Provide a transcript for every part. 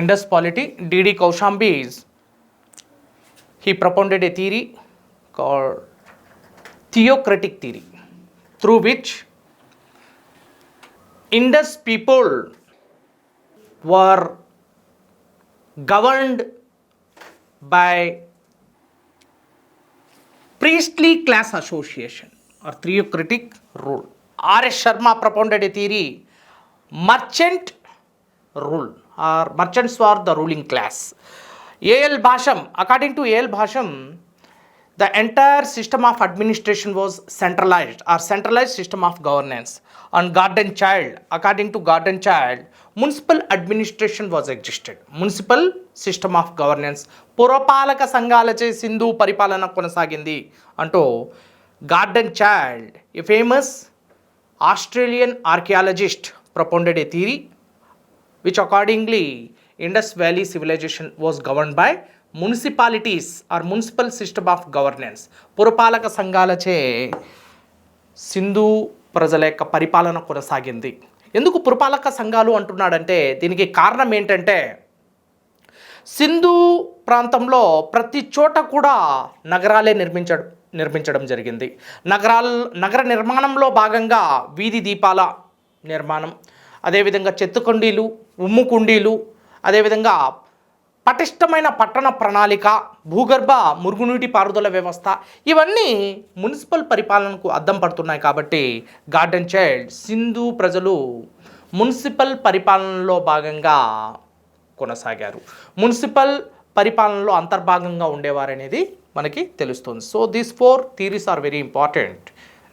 Indus polity, D.D. Kaushambi, he propounded a theory called theocratic theory, through which Indus people were governed by priestly class association or theocratic rule. R.S. Sharma propounded a theory, merchant rule, or merchants were the ruling class. A.L. Bhasham, according to A.L. Bhasham, the entire system of administration was centralized or centralized system of governance. On Gordon Child, according to Gordon Child, municipal administration was existed. Municipal system of governance. పురపాలక సంఘాలచే సింధు పరిపాలన కొనసాగింది అంటూ garden child, a famous Australian archaeologist, propounded a theory which accordingly Indus Valley civilization was governed by municipalities or municipal system of governance. పురపాలక సంఘాలచే సింధు ప్రజల యొక్క పరిపాలన కొనసాగింది. ఎందుకు పురపాలక సంఘాలు అంటున్నాడంటే దీనికి కారణం ఏంటంటే సింధు ప్రాంతంలో ప్రతి చోట కూడా నగరాలే నిర్మించడం జరిగింది. నగర నిర్మాణంలో భాగంగా వీధి దీపాల నిర్మాణం, అదేవిధంగా చెత్త కుండీలు, ఉమ్ము కుండీలు, అదేవిధంగా పటిష్టమైన పట్టణ ప్రణాళిక, భూగర్భ మురుగునీటి పారుదల వ్యవస్థ, ఇవన్నీ మున్సిపల్ పరిపాలనకు అద్దం పడుతున్నాయి. కాబట్టి గార్డన్ చైల్డ్ సింధు ప్రజలు మున్సిపల్ పరిపాలనలో భాగంగా కొనసాగారు, మున్సిపల్ పరిపాలనలో అంతర్భాగంగా ఉండేవారనేది మనకి తెలుస్తుంది. So these 4 theories are very important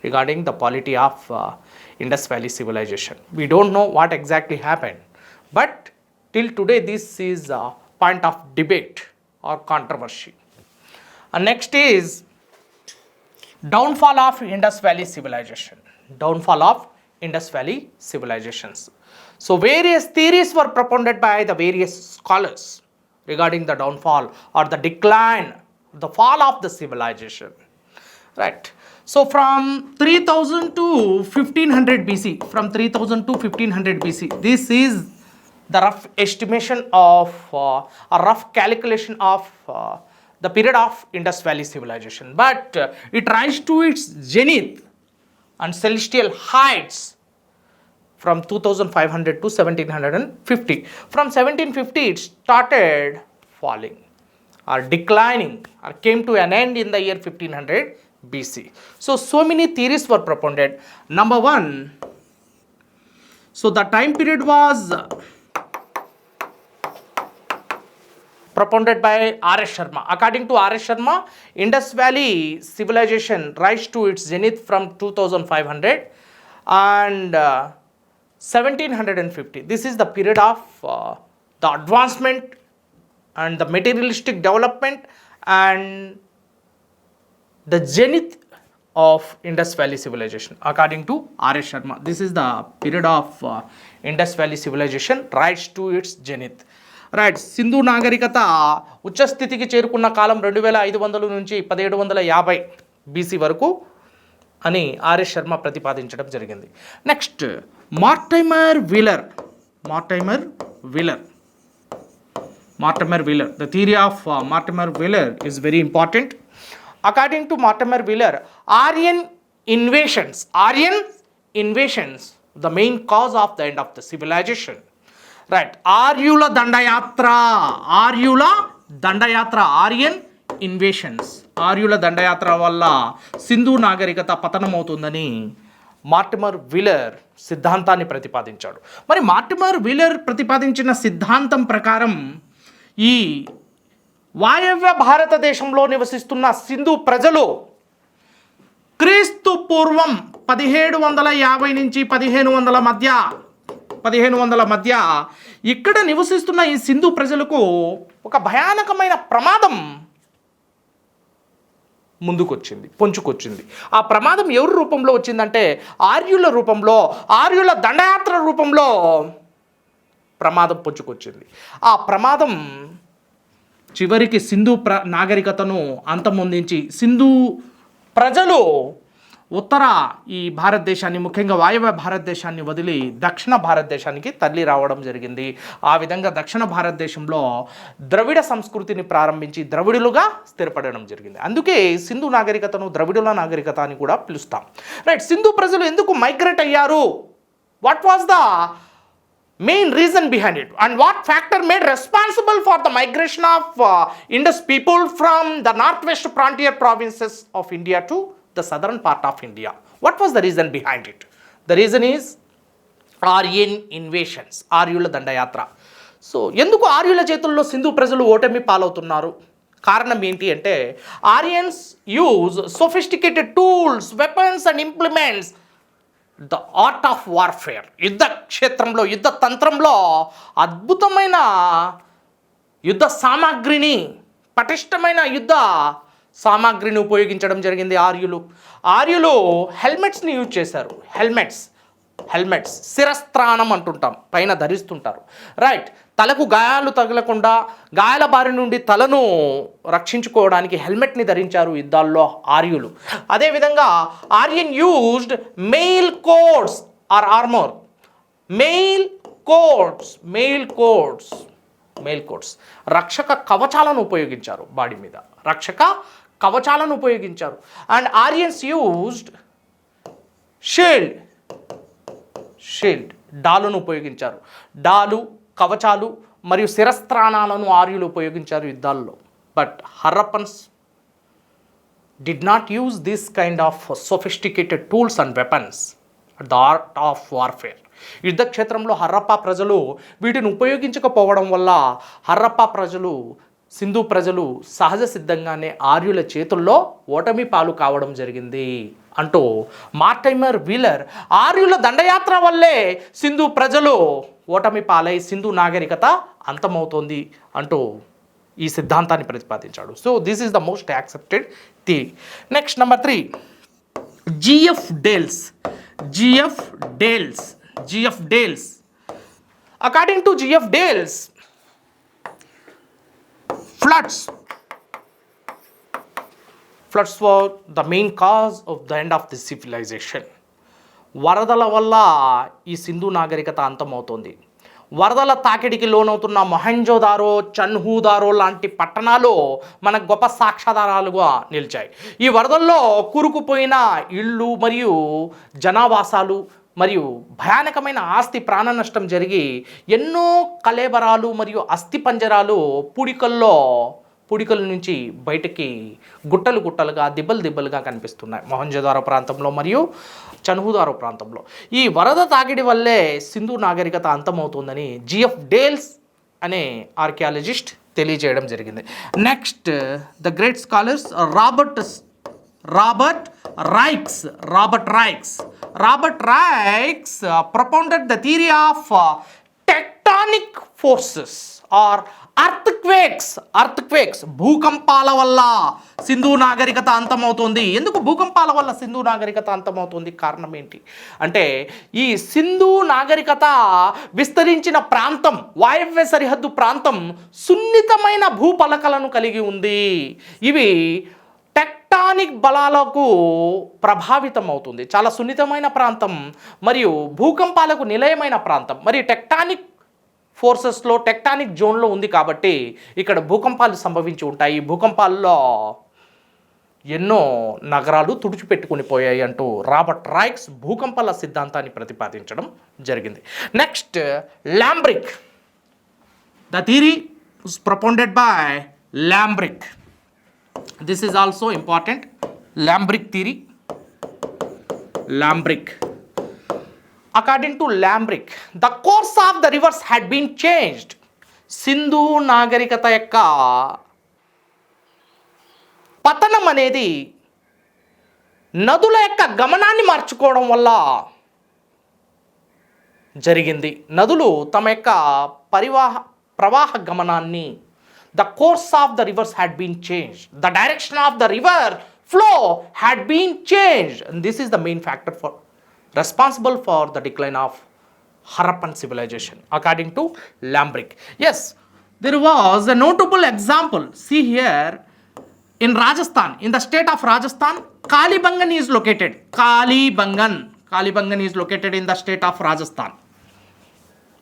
regarding the polity of Indus valley civilization. We don't know what exactly happened, but till today this is a point of debate or controversy. And next is downfall of Indus Valley civilization. Downfall of Indus Valley civilizations. So various theories were propounded by the various scholars regarding the downfall or the decline, the fall of the civilization. Right. So from 3000 to 1500 BC, from 3000 to 1500 BC, this is the rough estimation of a rough calculation of the period of Indus Valley civilization. But it rise to its zenith and celestial heights from 2500 to 1750. From 1750 it started falling or declining or came to an end in the year 1500 BC. So many theories were propounded. Number 1, so the time period was propounded by R.S. Sharma. According to R.S. Sharma, Indus Valley civilization rise to its zenith from 2500 and 1750. This is the period of the advancement and the materialistic development and the zenith of Indus Valley civilization. According to R.S. Sharma, this is the period of Indus Valley civilization rise to its zenith. Right. Sindhu నాగరికత ఉచ్చస్థితికి చేరుకున్న కాలం 2500 నుంచి 1750 BC వరకు అని RS Sharma ప్రతిపాదించడం జరిగింది. Next Mortimer Wheeler. The theory of Mortimer Wheeler is very important. According to Mortimer Wheeler, Aryan invasions the main cause of the end of the civilization. Right. ఆర్యుల దండయాత్ర, Aryan invasions, ఆర్యుల దండయాత్ర వల్ల సింధు నాగరికత పతనమవుతుందని మార్టిమర్ వీలర్ సిద్ధాంతాన్ని ప్రతిపాదించాడు. మరి మార్టిమర్ వీలర్ ప్రతిపాదించిన సిద్ధాంతం ప్రకారం ఈ వాయవ్య భారతదేశంలో నివసిస్తున్న సింధు ప్రజలు క్రీస్తు పూర్వం 1750 నుంచి 1500 మధ్య ఇక్కడ నివసిస్తున్న ఈ సింధు ప్రజలకు ఒక భయానకమైన ప్రమాదం పొంచుకొచ్చింది. ఆ ప్రమాదం ఎవరి రూపంలో వచ్చిందంటే ఆర్యుల రూపంలో, ఆర్యుల దండయాత్ర రూపంలో ప్రమాదం పొంచుకొచ్చింది. ఆ ప్రమాదం చివరికి సింధు నాగరికతను అంతమొందించి సింధు ప్రజలు ఉత్తర ఈ భారతదేశాన్ని, ముఖ్యంగా వాయవ్య భారతదేశాన్ని వదిలి దక్షిణ భారతదేశానికి తరలి రావడం జరిగింది. ఆ విధంగా దక్షిణ భారతదేశంలో ద్రవిడ సంస్కృతిని ప్రారంభించి ద్రవిడులుగా స్థిరపడడం జరిగింది. అందుకే సింధు నాగరికతను ద్రవిడుల నాగరికత అని కూడా పిలుస్తాం. రైట్, సింధు ప్రజలు ఎందుకు మైగ్రేట్ అయ్యారు? What was the main reason behind it, and what factor made responsible for the migration of Indus people from the northwest frontier provinces of India to the southern part of India? What was the reason behind it? The reason is Aryan invasions, ఆర్యుల దండయాత్ర. So ఎందుకు ఆర్యుల చేతుల్లో సింధు ప్రజలు ఓటమి పాలవుతున్నారు? కారణం ఏంటి అంటే, ఆరియన్స్ use sophisticated tools, weapons and implements the art of warfare. యుద్ధ క్షేత్రంలో, యుద్ధ తంత్రంలో అద్భుతమైన యుద్ధ సామాగ్రిని, పటిష్టమైన యుద్ధ సామాగ్రిని ఉపయోగించడం జరిగింది ఆర్యులు హెల్మెట్స్ని యూజ్ చేశారు. హెల్మెట్స్ శిరస్త్రాణం అంటుంటాం, పైన ధరిస్తుంటారు. రైట్, తలకు గాయాలు తగలకుండా, గాయాల బారి నుండి తలను రక్షించుకోవడానికి హెల్మెట్ని ధరించారు యుద్ధాల్లో ఆర్యులు. అదేవిధంగా Aryan used mail coats or armour. Mail coats రక్షక కవచాలను ఉపయోగించారు, బాడీ మీద రక్షక కవచాలను ఉపయోగించారు. అండ్ ఆర్యన్స్ యూజ్డ్ షీల్డ్ డాలును ఉపయోగించారు. డాలు, కవచాలు మరియు శిరస్త్రాణాలను ఆర్యులు ఉపయోగించారు యుద్ధాల్లో. But Harappans did not use this kind of sophisticated tools and weapons the art of warfare. యుద్ధ క్షేత్రంలో హర్రప్పా ప్రజలు వీటిని ఉపయోగించకపోవడం వల్ల సింధు ప్రజలు సహజ సిద్ధంగానే ఆర్యుల చేతుల్లో ఓటమి పాలు కావడం జరిగింది అంటూ మార్టైమర్ వీలర్ ఆర్యుల దండయాత్ర వల్లే సింధు ప్రజలు ఓటమి పాలై సింధు నాగరికత అంతమవుతోంది అంటూ ఈ సిద్ధాంతాన్ని ప్రతిపాదించాడు. So this is the most accepted theory. Next number 3, G.F. Dales. According to G.F. Dales, floods were the main cause of the end of this civilization. వరదల వల్ల ఈ సింధు నాగరికత అంతమవుతోంది. వరదల తాకిడికి లోనవుతున్న మొహెంజోదారో, చన్హూదారో లాంటి పట్టణాలు మనకు గొప్ప సాక్ష్యాధారాలుగా నిలిచాయి. ఈ వరదల్లో కూరుకుపోయిన ఇళ్ళు మరియు జనావాసాలు మరియు భయానకమైన ఆస్తి ప్రాణ నష్టం జరిగి ఎన్నో కళేబరాలు మరియు అస్థి పంజరాలు పుడికల నుంచి బయటికి గుట్టలుగా దిబ్బలుగా కనిపిస్తున్నాయి మొహంజోదారో ప్రాంతంలో మరియు చన్హూదారో ప్రాంతంలో. ఈ వరద తాకిడి వల్లే సింధు నాగరికత అంతమవుతుందని జిఎఫ్ డేల్స్ అనే ఆర్కియాలజిస్ట్ తెలియజేయడం జరిగింది. Next the great scholars Robert Rykes propounded the theory of tectonic forces or earthquakes. భూకంపాల వల్ల సింధు నాగరికత అంతమవుతుంది. ఎందుకు భూకంపాల వల్ల సింధు నాగరికత అంతమవుతుంది? కారణం ఏంటి అంటే, ఈ సింధు నాగరికత విస్తరించిన ప్రాంతం, వాయవ్య సరిహద్దు ప్రాంతం సున్నితమైన భూపలకలను కలిగి ఉంది. ఇవి టెక్టానిక్ బలాలకు ప్రభావితం అవుతుంది. చాలా సున్నితమైన ప్రాంతం మరియు భూకంపాలకు నిలయమైన ప్రాంతం, మరి టెక్టానిక్ ఫోర్సెస్లో టెక్టానిక్ జోన్లో ఉంది కాబట్టి ఇక్కడ భూకంపాలు సంభవించి ఉంటాయి. ఈ భూకంపాల్లో ఎన్నో నగరాలు తుడిచిపెట్టుకుని పోయాయి అంటూ రాబర్ట్ రైక్స్ భూకంపాల సిద్ధాంతాన్ని ప్రతిపాదించడం జరిగింది. Next Lambrick. The theory was propounded by Lambrick. This is also important. Lambrick theory. According to Lambrick, the course of the rivers had been changed. Sindhu నాగరికత యొక్క పతనం అనేది నదుల యొక్క గమనాన్ని మార్చుకోవడం వల్ల జరిగింది. నదులు తమ యొక్క ప్రవాహ గమనాన్ని, the course of the rivers had been changed. The direction of the river flow had been changed. And this is the main factor responsible for the decline of Harappan civilization, according to Lambrick. Yes, there was a notable example. See here, in Rajasthan, in the state of Rajasthan, Kalibangan is located. Kalibangan is located in the state of Rajasthan.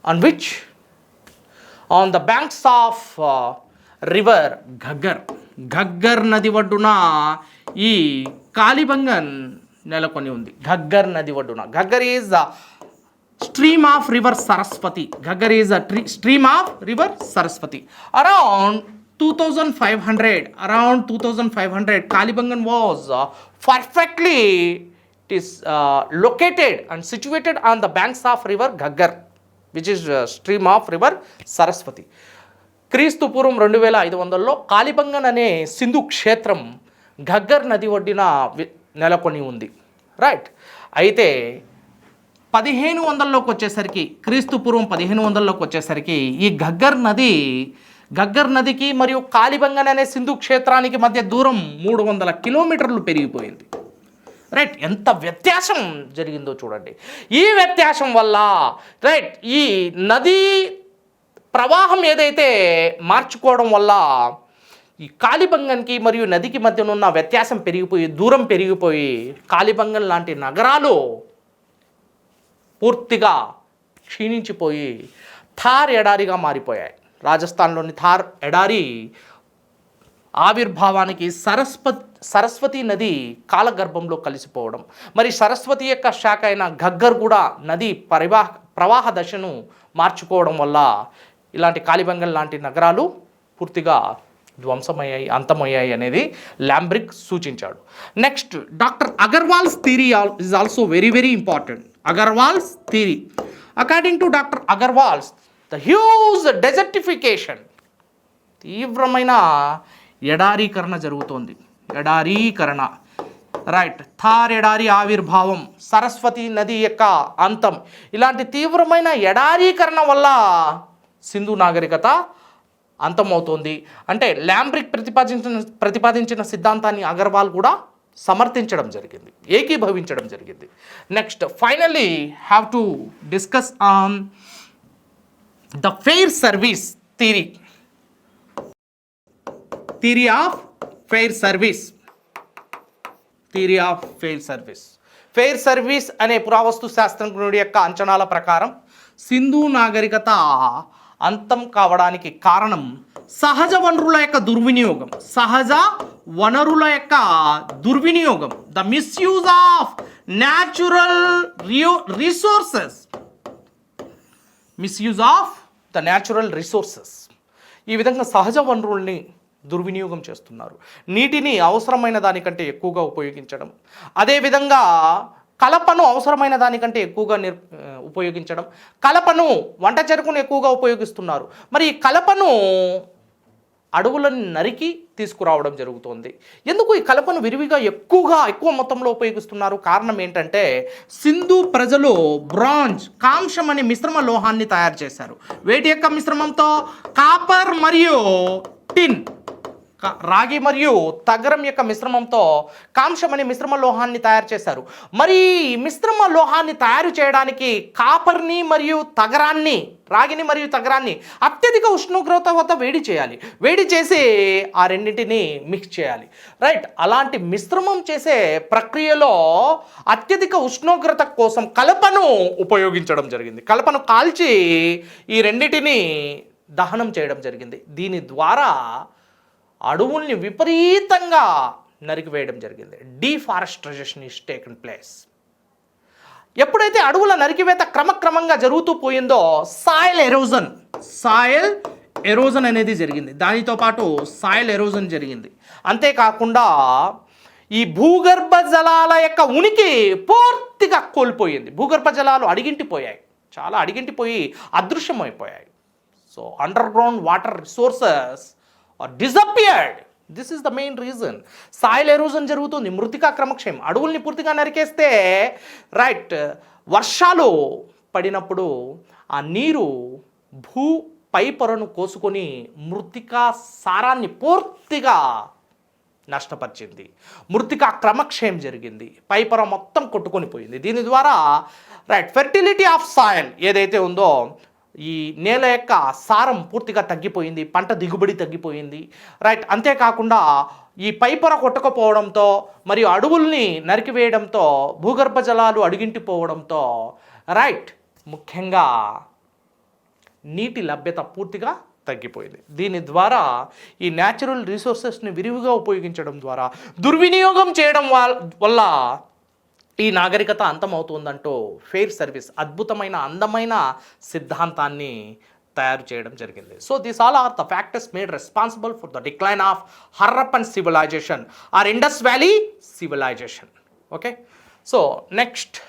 On which? On the banks of river Ghaggar నది ఒడ్డున ఈ కాలిబంగన్ నెలకొని ఉంది. ఘగ్గర్ నది ఒడ్డున. Ghaggar is stream of river Saraswati. Ghaggar is a stream of river Saraswati. Around 2500 Kalibangan was perfectly, it is located and situated on the banks of river Ghaggar, which is stream of river Saraswati. క్రీస్తు పూర్వం 2500లో కాలిబంగన్ అనే సింధు క్షేత్రం ఘగ్గర్ నది ఒడ్డున నెలకొని ఉంది. Right. అయితే 1500లోకి వచ్చేసరికి, క్రీస్తు పూర్వం 1500లోకి వచ్చేసరికి ఈ ఘగ్గర్ నదికి మరియు కాలిబంగన్ అనే సింధు క్షేత్రానికి మధ్య దూరం 300 కిలోమీటర్లు పెరిగిపోయింది. రైట్. ఎంత వ్యత్యాసం జరిగిందో చూడండి. ఈ వ్యత్యాసం వల్ల రైట్ ఈ నదీ ప్రవాహం ఏదైతే మార్చుకోవడం వల్ల ఈ కాలిబంగన్కి మరియు నదికి మధ్యన ఉన్న వ్యత్యాసం దూరం పెరిగిపోయి కాలిబంగన్ లాంటి నగరాలు పూర్తిగా క్షీణించిపోయి థార్ ఎడారిగా మారిపోయాయి. రాజస్థాన్లోని థార్ ఎడారి ఆవిర్భావానికి సరస్వతి నది కాలగర్భంలో కలిసిపోవడం, మరి సరస్వతి యొక్క శాఖ అయిన ఘగ్గర్ కూడా నది ప్రవాహ దశను మార్చుకోవడం వల్ల ఇలాంటి కాలిబంగన్ లాంటి నగరాలు పూర్తిగా ధ్వంసమయ్యాయి, అంతమయ్యాయి అనేది ల్యాంబ్రిక్ సూచించాడు. Next, doctor Agrawal's theory is also very very important. Agrawal's theory. According to doctor Agrawal's, the huge desertification, తీవ్రమైన ఎడారీకరణ జరుగుతోంది. ఎడారీకరణ. రైట్. థార్ ఎడారి ఆవిర్భావం, సరస్వతి నది యొక్క అంతం, ఇలాంటి తీవ్రమైన ఎడారీకరణ వల్ల సింధు నాగరికత అంతమవుతోంది. అంటే ల్యాంబ్రిక్ ప్రతిపాదించిన సిద్ధాంతాన్ని అగర్వాల్ కూడా సమర్థించడం జరిగింది, ఏకీభవించడం జరిగింది. Next, finally have to discuss on the fair service theory. Theory of fair service. Theory of fair service. Fair service అనే పురావస్తు శాస్త్రజ్ఞుడి యొక్క అంచనాల ప్రకారం సింధు నాగరికత అంతం కావడానికి కారణం సహజ వనరుల యొక్క దుర్వినియోగం, the misuse of natural resources. ఈ విధంగా సహజ వనరుల్ని దుర్వినియోగం చేస్తున్నారు. నీటిని అవసరమైన దానికంటే ఎక్కువగా ఉపయోగించడం, అదేవిధంగా కలపను అవసరమైన దానికంటే ఎక్కువగా ఉపయోగించడం, కలపను వంట చెరుకును ఎక్కువగా ఉపయోగిస్తున్నారు. మరి ఈ కలపను అడవులను నరికి తీసుకురావడం జరుగుతోంది. ఎందుకు ఈ కలపను విరివిగా ఎక్కువ మొత్తంలో ఉపయోగిస్తున్నారు? కారణం ఏంటంటే సింధు ప్రజలు కాంస్యం అనే మిశ్రమ లోహాన్ని తయారు చేశారు. వేటి యొక్క మిశ్రమంతో? కాపర్ మరియు టిన్, రాగి మరియు తగరం యొక్క మిశ్రమంతో కాంస్యం అనే మిశ్రమ లోహాన్ని తయారు చేశారు. మరి మిశ్రమ లోహాన్ని తయారు చేయడానికి కాపర్ని మరియు తగరాన్ని, రాగిని మరియు తగరాన్ని అత్యధిక ఉష్ణోగ్రత వద్ద వేడి చేయాలి. వేడి చేసి ఆ రెండింటిని మిక్స్ చేయాలి. రైట్. అలాంటి మిశ్రమం చేసే ప్రక్రియలో అత్యధిక ఉష్ణోగ్రత కోసం కలపను ఉపయోగించడం జరిగింది. కలపను కాల్చి ఈ రెండింటిని దహనం చేయడం జరిగింది. దీని ద్వారా అడవుల్ని విపరీతంగా నరికివేయడం జరిగింది. Deforestation is taken place. ఎప్పుడైతే అడవుల నరికివేత క్రమక్రమంగా జరుగుతూ పోయిందో సాయిల్ ఎరోజన్ అనేది జరిగింది. దానితో పాటు సాయిల్ ఎరోజన్ జరిగింది. అంతేకాకుండా ఈ భూగర్భ జలాల యొక్క ఉనికి పూర్తిగా కోల్పోయింది. భూగర్భ జలాలు చాలా అడిగింటిపోయి అదృశ్యమైపోయాయి. So underground water resources are disappeared. This is the main reason. Soil erosion జరుగుతుంది, మృతికా క్రమక్షయం. అడవుల్ని పూర్తిగా నరికేస్తే రైట్ వర్షాలు పడినప్పుడు ఆ నీరు భూ పై పొరను కోసుకొని మృతికా సారాన్ని పూర్తిగా నష్టపరిచింది. మృతికా క్రమక్షయం జరిగింది, పై పొర మొత్తం కొట్టుకొని పోయింది. దీని ద్వారా రైట్ ఫెర్టిలిటీ ఆఫ్ సాయిల్ ఏదైతే ఉందో ఈ నేల యొక్క సారం పూర్తిగా తగ్గిపోయింది, పంట దిగుబడి తగ్గిపోయింది, రైట్. అంతేకాకుండా ఈ పైపొర కొట్టకపోవడంతో మరియు అడవుల్ని నరికివేయడంతో భూగర్భ జలాలు అడుగింటిపోవడంతో, రైట్, ముఖ్యంగా నీటి లభ్యత పూర్తిగా తగ్గిపోయింది. దీని ద్వారా ఈ న్యాచురల్ రిసోర్సెస్ని విరివిగా ఉపయోగించడం ద్వారా దుర్వినియోగం చేయడం వల్ల ఈ నాగరికత అంతమవుతుందంటూ ఫెయిర్ సర్వీస్ అద్భుతమైన అందమైన సిద్ధాంతాన్ని తయారు చేయడం జరిగింది. So these all are the factors made responsible for the decline of Harappan civilization or Indus valley civilization. Okay, so next,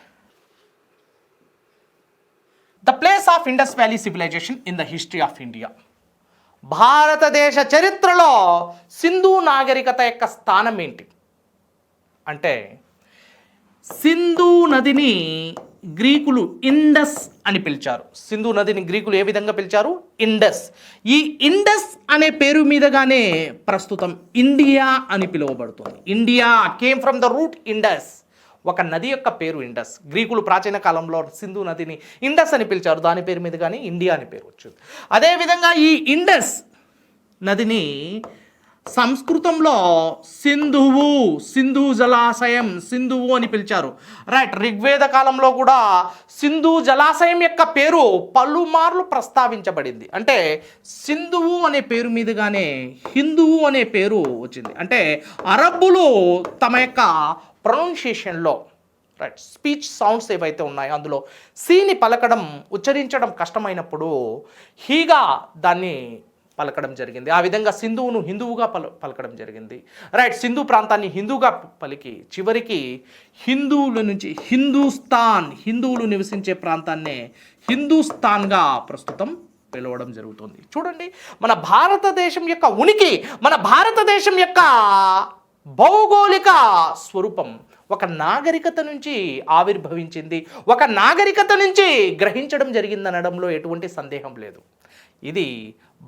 the place of Indus valley civilization in the history of India. భారతదేశ చరిత్రలో సింధు నాగరికత యొక్క స్థానం ఏంటి అంటే, సింధు నదిని గ్రీకులు Indus అని పిలిచారు. సింధు నదిని గ్రీకులు ఏ విధంగా పిలిచారు? ఇండస్. ఈ ఇండస్ అనే పేరు మీదగానే ప్రస్తుతం ఇండియా అని పిలువబడుతుంది. India came from the route Indus. ఒక నది యొక్క పేరు ఇండస్. గ్రీకులు ప్రాచీన కాలంలో సింధు నదిని ఇండస్ అని పిలిచారు, దాని పేరు మీద కానీ ఇండియా అని పేరు వచ్చింది. అదేవిధంగా ఈ ఇండస్ నదిని సంస్కృతంలో సింధువు, సింధు జలాశయం, సింధువు అని పిలిచారు, రైట్. ఋగ్వేద కాలంలో కూడా సింధు జలాశయం యొక్క పేరు పలుమార్లు ప్రస్తావించబడింది. అంటే సింధువు అనే పేరు మీదుగానే హిందువు అనే పేరు వచ్చింది. అంటే అరబ్బులు తమ యొక్క ప్రొనౌన్సియేషన్లో, రైట్, స్పీచ్ సౌండ్స్ ఏవైతే ఉన్నాయో అందులో సీని పలకడం, ఉచ్చరించడం కష్టమైనప్పుడు హీగా దాన్ని పలకడం జరిగింది. ఆ విధంగా సింధువును హిందువుగా పలకడం జరిగింది, రైట్. సింధు ప్రాంతాన్ని హిందూగా పలికి చివరికి హిందువుల నుంచి హిందువులు నివసించే ప్రాంతాన్నే హిందూస్థాన్గా ప్రస్తుతం పిలవడం జరుగుతుంది. చూడండి, మన భారతదేశం యొక్క ఉనికి, మన భారతదేశం యొక్క భౌగోళిక స్వరూపం ఒక నాగరికత నుంచి ఆవిర్భవించింది, ఒక నాగరికత నుంచి గ్రహించడం జరిగిందనడంలో ఎటువంటి సందేహం లేదు. ఇది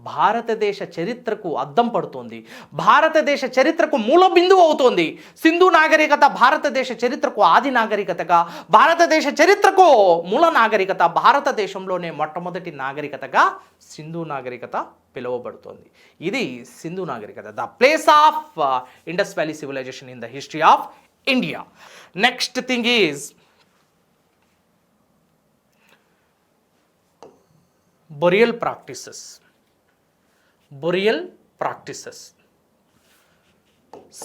భారతదేశ చరిత్రకు అద్దం పడుతోంది, భారతదేశ చరిత్రకు మూల బిందువు అవుతోంది. సింధు నాగరికత భారతదేశ చరిత్రకు ఆది నాగరికతగా, భారతదేశ చరిత్రకు మూల నాగరికత, భారతదేశంలోనే మొట్టమొదటి నాగరికతగా సింధు నాగరికత పిలువబడుతోంది. ఇది సింధు నాగరికత, the place of Indus valley civilization in the history of India. Next thing is burial practices.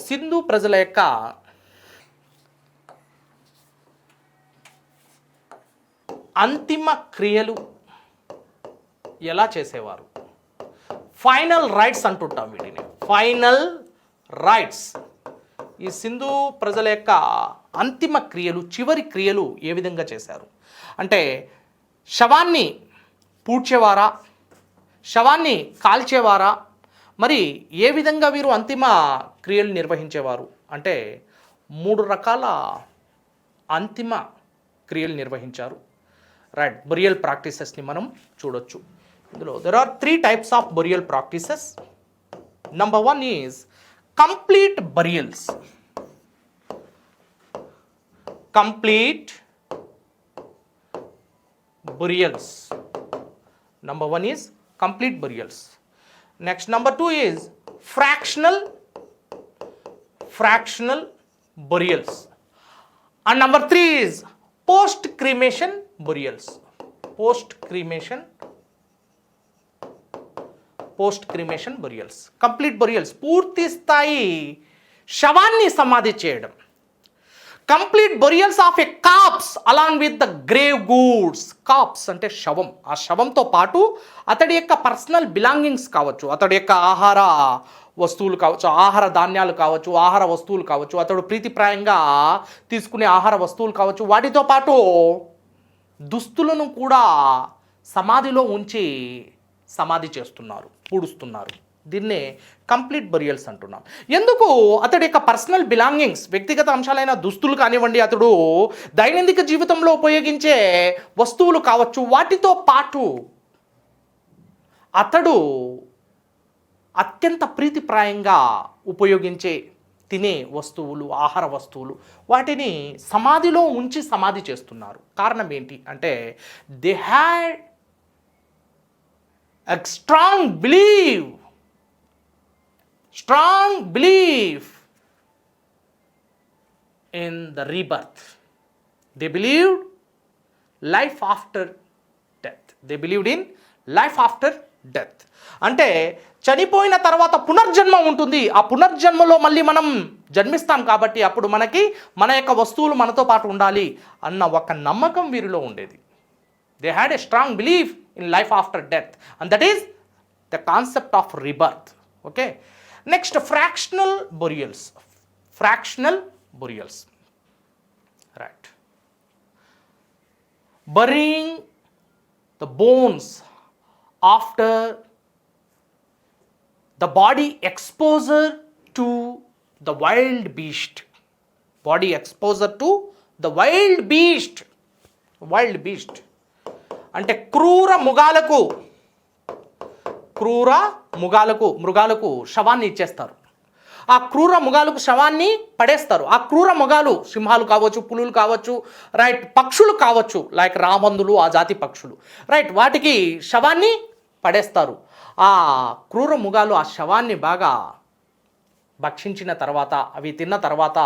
Sindhu ప్రజల యొక్క అంతిమ క్రియలు ఎలా చేసేవారు? ఫైనల్ రైట్స్ అంటుంటాం వీటిని, ఫైనల్ రైట్స్. ఈ సింధు ప్రజల యొక్క అంతిమ క్రియలు, చివరి క్రియలు ఏ విధంగా చేశారు అంటే, శవాన్ని పూడ్చేవారా, శవాన్ని కాల్చేవారా, మరి ఏ విధంగా వీరు అంతిమ క్రియలు నిర్వహించేవారు అంటే 3 రకాల అంతిమ క్రియలు నిర్వహించారు, రైట్. బొరియల్ ప్రాక్టీసెస్ని మనం చూడొచ్చు. ఇందులో there are 3 types of burial practices. Number 1 is complete burials. Complete burials. Number 1 is complete burials. Next, number 2 is fractional burials. And number 3 is post cremation burials. Post cremation burials. Complete burials, పూర్తి స్థాయి శవాన్ని సమాధి చేయడం. Complete burials of a corpse along with the grave goods. Corpse అంటే శవం, ఆ శవంతో పాటు అతడి యొక్క పర్సనల్ బిలాంగింగ్స్ కావచ్చు, అతడి యొక్క ఆహార వస్తువులు కావచ్చు, ఆహార ధాన్యాలు కావచ్చు, ఆహార వస్తువులు కావచ్చు, అతడు ప్రీతిప్రాయంగా తీసుకునే ఆహార వస్తువులు కావచ్చు, వాటితో పాటు దుస్తులను కూడా సమాధిలో ఉంచి సమాధి చేస్తున్నారు, పూడుస్తున్నారు. దీన్నే కంప్లీట్ బరియల్స్ అంటున్నాం. ఎందుకు? అతడి యొక్క పర్సనల్ బిలాంగింగ్స్, వ్యక్తిగత అంశాలైన దుస్తులు కానివ్వండి, అతడు దైనందిక జీవితంలో ఉపయోగించే వస్తువులు కావచ్చు, వాటితో పాటు అతడు అత్యంత ప్రీతిప్రాయంగా ఉపయోగించే తినే వస్తువులు, ఆహార వస్తువులు, వాటిని సమాధిలో ఉంచి సమాధి చేస్తున్నారు. కారణం ఏంటి అంటే, they had a strong belief in the rebirth. They believed life after death. They believed in life after death. అంటే చనిపోయిన తర్వాత పునర్జన్మ ఉంటుంది, ఆ పునర్జన్మలో మళ్ళీ మనం జన్మిస్తాం కాబట్టి అప్పుడు మనకి మన యొక్క వస్తువులు మనతో పాటు ఉండాలి అన్న ఒక నమ్మకం వీరిలో ఉండేది. They had a strong belief in life after death and that is the concept of rebirth. Okay, next fractional burials. Right, burying the bones after the body exposure to the wild beast. Body exposure to the wild beast. అంటే మృగాలకు శవాన్ని ఇచ్చేస్తారు. ఆ క్రూర మృగాలకు శవాన్ని పడేస్తారు. ఆ క్రూర మృగాలు సింహాలు కావచ్చు, పులులు కావచ్చు, రైట్, పక్షులు కావచ్చు, లైక్ రాబందులు, ఆ జాతి పక్షులు, రైట్, వాటికి శవాన్ని పడేస్తారు. ఆ క్రూర మృగాలు ఆ శవాన్ని బాగా భక్షించిన తర్వాత, అవి తిన్న తర్వాత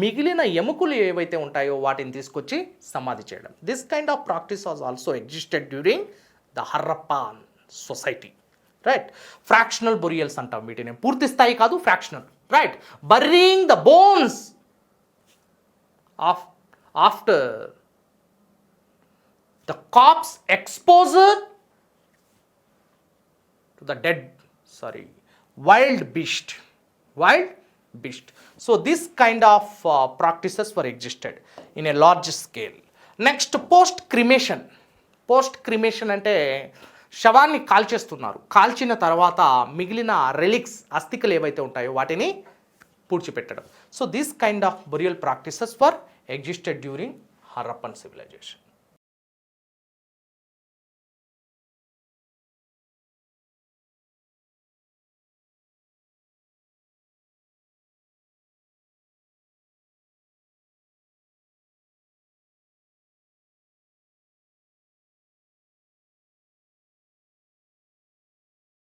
మిగిలిన ఎముకలు ఏవైతే ఉంటాయో వాటిని తీసుకొచ్చి సమాధి చేయడం. This kind of practice was also existed during the Harappan society. Right, fractional burials అంటాం వీటిని, పూర్తి స్థాయి కాదు, fractional. Right, burying the bones after the corpse exposure to the wild beast. So this kind of practices were existed in a large scale. Next, post cremation అంటే శవాన్ని కాల్చేస్తున్నారు. కాల్చిన తర్వాత మిగిలిన రెలిక్స్, అస్థికలు ఏవైతే ఉంటాయో వాటిని పూడ్చిపెట్టడం. So this kind of burial practices were existed during Harappan civilisation.